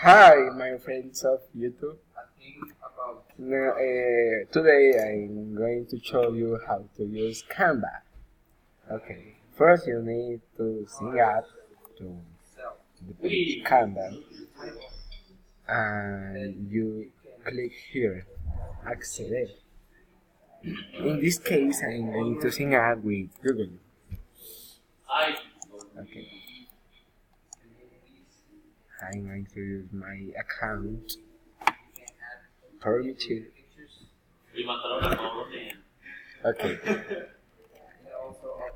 Hi, my friends of YouTube. Now, today I'm going to show you how to use Canva. Okay, first you need to sign up to the page Canva, and you click here, acceder. In this case, I'm going to sign up with Google. Okay. I'm going to use my account. Permitted. Okay.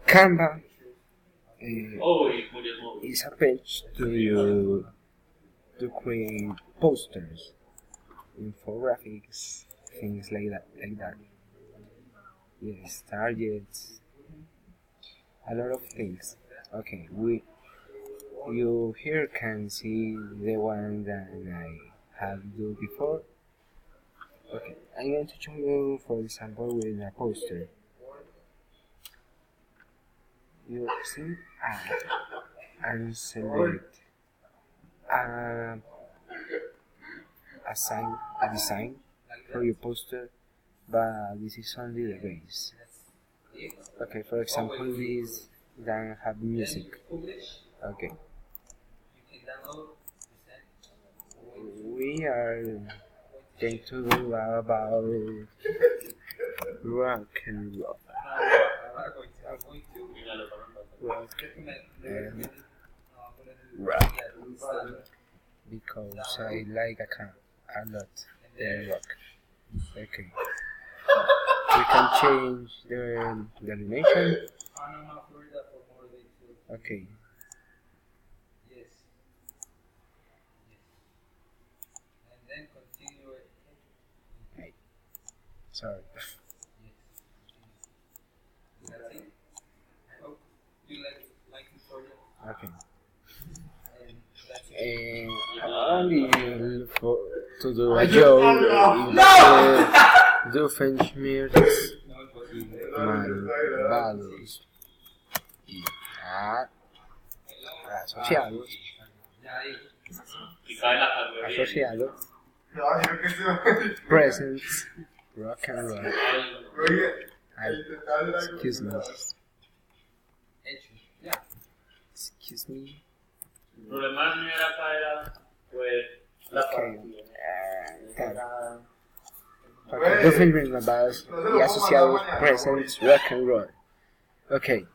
Canva is a page to create posters, infographics, things like that. Yes, targets, a lot of things. Okay, you here can see the one that I have do before. Okay, I'm going to show you, for example, with a poster. You see, and select a design for your poster, but this is only the base. Okay, for example, this doesn't have music. Okay. We are going to do about rock and roll. Rock. Because I like a lot the rock. Okay. We can change the animation. Okay. Sorry. Okay. Only to do a joke do French malvados y asociados presents rock and roll. Excuse me. Excuse me. Okay. Different malvados y asociados presents rock and roll. Okay.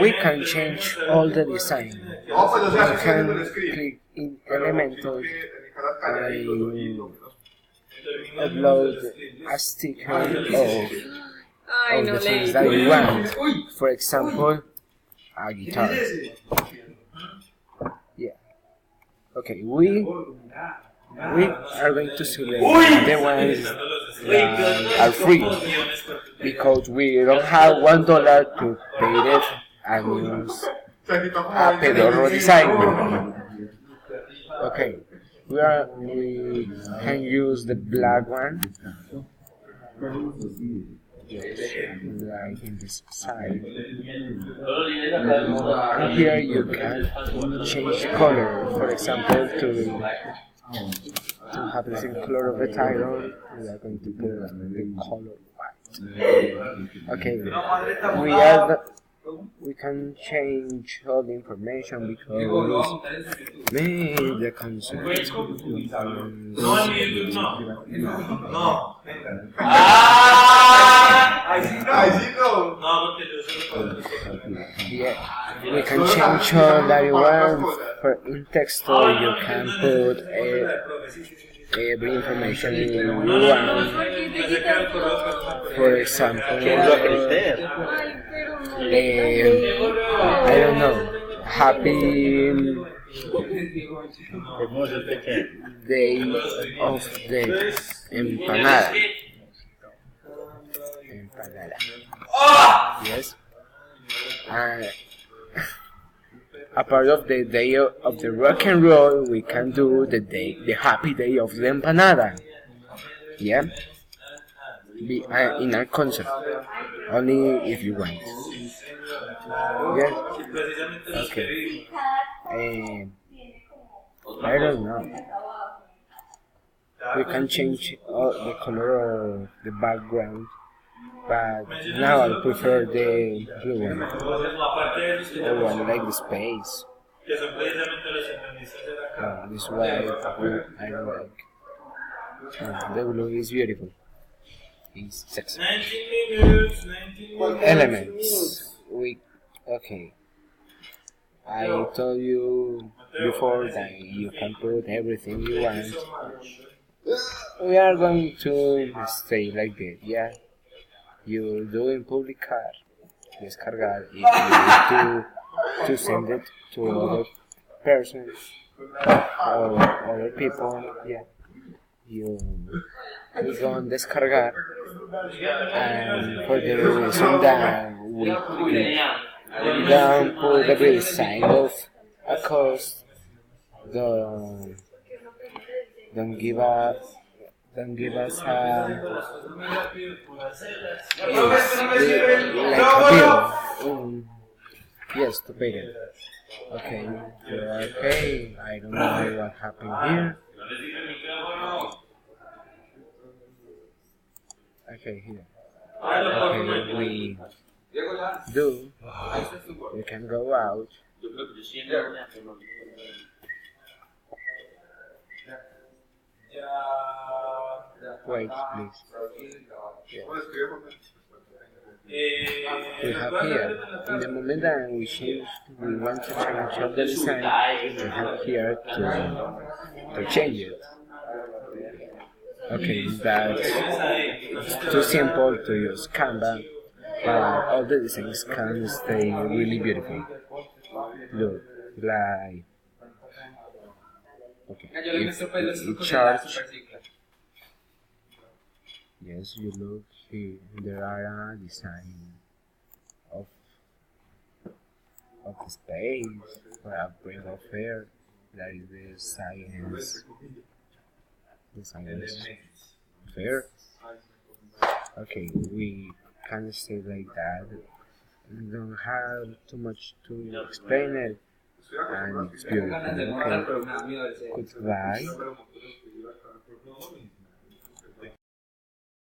We can change all the design. We can click in Elementor and upload a sticker of the things that you want. For example, a guitar. Yeah. Okay, we are going to select the ones that are free because we don't have $1 to pay it and use a pedorro design. Okay. We can use the black one, like in this side. And here you can change color. For example, to have the same color of the title, we are going to put the color white. Okay, we can change all the information because the concept yeah, we can change all that you want. In text, or you can put every information you want. For example, I don't know, happy day of the empanada. Yes. A part of the day of the rock and roll, we can do the happy day of the empanada. Yeah. In a concert, only if you want. Yes. Okay. I don't know. We can change the color of the background, but now I prefer the blue one. Oh, I like the space. This is why I don't like. The blue is beautiful. It's sexy. Elements. Okay. I told you before that you can put everything you want. We are going to stay like that, yeah. You do in public car, descargar, if you need to send it to other persons or other people, yeah. You go on descargar, and for the reason that we don't put the bill sign of a cost, don't give us like a bill. Yes, to pay them. Okay, okay. I don't know what happened here. Okay, here. Okay, we can go out. Wait, please. Yeah. We have here, in the moment that we want to change all the design, we have here to change it. Okay, that's too simple to use Canva, but all the designs can stay really beautiful. Look, like, okay, it charge. Yes, you look here, there are a design of the space for a brain of air. That is the science fair. Okay, we can stay like that. We don't have too much to explain it, and it's beautiful. Okay, goodbye.